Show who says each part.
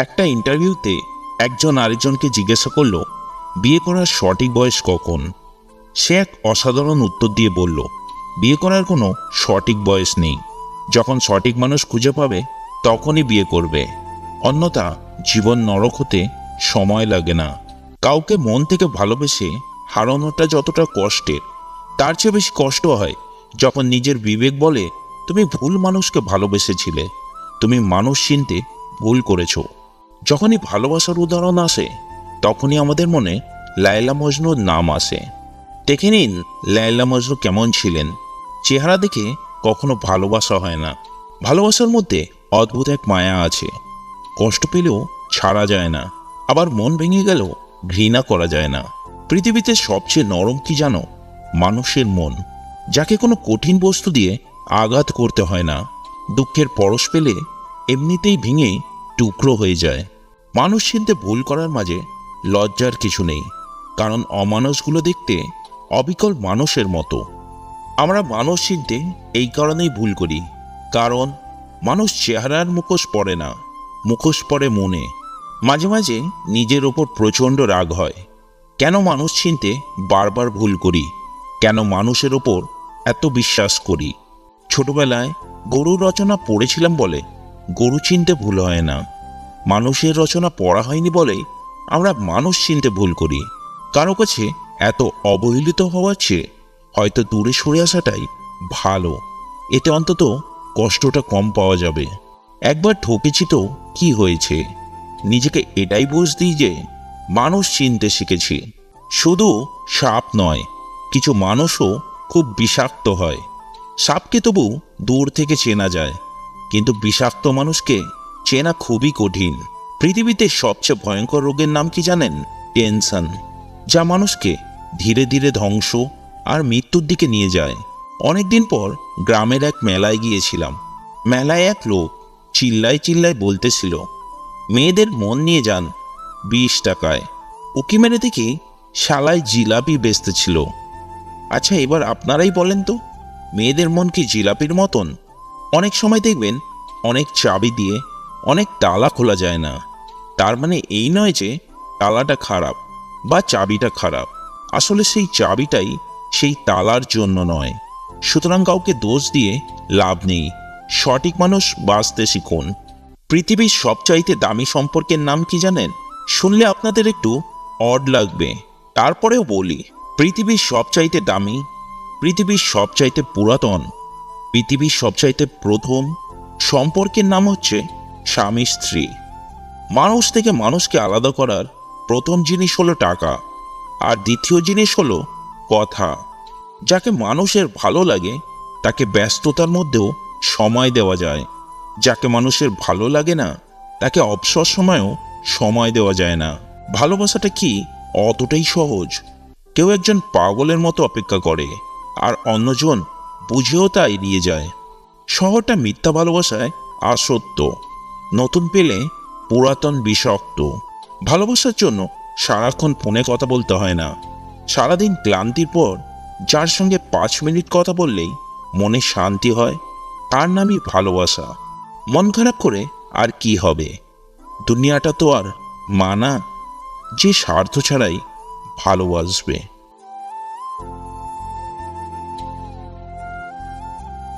Speaker 1: একটা ইন্টারভিউতে একজন আরেকজনকে জিজ্ঞাসা করল বিয়ে করার সঠিক বয়স কখন। সে এক অসাধারণ উত্তর দিয়ে বলল, বিয়ে করার কোনো সঠিক বয়স নেই। যখন সঠিক মানুষ খুঁজে পাবে তখনই বিয়ে করবে, অন্যথা জীবন নরক হতে সময় লাগে না। কাউকে মন থেকে ভালোবেসে হারানোটা যতটা কষ্টের, তার চেয়ে বেশি কষ্ট হয় যখন নিজের বিবেক বলে তুমি ভুল মানুষকে ভালোবেসেছিলে, তুমি মানুষ চিনতে ভুল করেছ। যখনই ভালোবাসার উদাহরণ আসে তখনই আমাদের মনে লায়লা মজনুর নাম আসে। দেখে নিন লায়লা মজনু কেমন ছিলেন। চেহারা দেখে কখনো ভালোবাসা হয় না, ভালোবাসার মধ্যে অদ্ভুত এক মায়া আছে। কষ্ট পেলেও ছাড়া যায় না, আবার মন ভেঙে গেলেও ঘৃণা করা যায় না। পৃথিবীতে সবচেয়ে নরম কি জানো? মানুষের মন, যাকে কোনো কঠিন বস্তু দিয়ে আঘাত করতে হয় না। দুঃখের পরশ পেলে এমনিতেই ভেঙে টুকরো হয়ে যায়। মানুষ চিনতে ভুল করার মাঝে লজ্জার কিছু নেই, কারণ অমানুষগুলো দেখতে অবিকল মানুষের মতো। আমরা মানুষ চিনতে এই কারণেই ভুল করি, কারণ মানুষ চেহারার মুখোশ পরে না, মুখোশ পরে মনে। মাঝে মাঝে নিজের ওপর প্রচণ্ড রাগ হয়, কেন মানুষ চিনতে বারবার ভুল করি, কেন মানুষের ওপর এত বিশ্বাস করি। ছোটবেলায় গরুর রচনা পড়েছিলাম বলে গরু চিনতে ভুল হয় না, মানুষের রচনা পড়া হয়নি বলে আমরা মানুষ চিনতে ভুল করি। কারো কাছে এত অবহেলিত হওয়ার চেয়ে হয়তো দূরে সরে আসাটাই ভালো, এতে অন্তত কষ্টটা কম পাওয়া যাবে। একবার ঠকেছি তো কি হয়েছে, নিজেকে এটাই বুঝ দিই যে মানুষ চিনতে শিখেছি। শুধু সাপ নয়, কিছু মানুষও খুব বিষাক্ত হয়। সাপকে তবু দূর থেকে চেনা যায়, কিন্তু বিষাক্ত মানুষকে চেনা খুবই কঠিন। পৃথিবীতে সবচেয়ে ভয়ঙ্কর রোগের নাম কি জানেন? টেনশন, যা মানুষকে ধীরে ধীরে ধ্বংস আর মৃত্যুর দিকে নিয়ে যায়। অনেকদিন পর গ্রামের এক মেলায় গিয়েছিলাম। মেলায় এক লোক চিল্লায় চিল্লায় বলতেছিল, মেয়েদের মন নিয়ে যান 20 টাকায়। উকি মেরে দেখি শালায় জিলাপি বেচতেছিল। আচ্ছা এবার আপনারাই বলেন তো, মেয়েদের মন কি জিলাপির মতন? অনেক সময় দেখবেন অনেক চাবি দিয়ে অনেক তালা খোলা যায় না, তার মানে এই নয় যে তালাটা খারাপ বা চাবিটা খারাপ, আসলে সেই চাবিটাই সেই তালার জন্য নয়। সুতরাং কাউকে দোষ দিয়ে লাভ নেই, সঠিক মানুষ বাঁচতে শিখুন। পৃথিবীর সবচাইতে দামি সম্পর্কের নাম কি জানেন? শুনলে আপনাদের একটু অড লাগবে, তারপরেও বলি। পৃথিবীর সবচাইতে দামি, পৃথিবীর সবচাইতে পুরাতন, পৃথিবীর সবচাইতে প্রথম সম্পর্কের নাম হচ্ছে স্বামী স্ত্রী। মানুষ থেকে মানুষকে আলাদা করার প্রথম জিনিস হলো টাকা, আর দ্বিতীয় জিনিস হলো কথা। যাকে মানুষের ভালো লাগে তাকে ব্যস্ততার মধ্যেও সময় দেওয়া যায়, যাকে মানুষের ভালো লাগে না তাকে অবসর সময়েও সময় দেওয়া যায় না। ভালোবাসাটা কি অতটাই সহজ? কেউ একজন পাগলের মতো অপেক্ষা করে, আর অন্যজন বুঝেও তা এড়িয়ে যায়। শহরটা মিথ্যা ভালোবাসায় আসক্ত, নতুন পেলে পুরাতন বিষাক্ত। ভালোবাসার জন্য সারাক্ষণ ফোনে কথা বলতে হয় না, সারাদিন ক্লান্তির পর যার সঙ্গে 5 মিনিট কথা বললেই মনে শান্তি হয়, তার নামই ভালোবাসা। মন খারাপ করে আর কি হবে? দুনিয়াটা তো আর মানা যে স্বার্থ ছাড়াই ভালোবাসবে।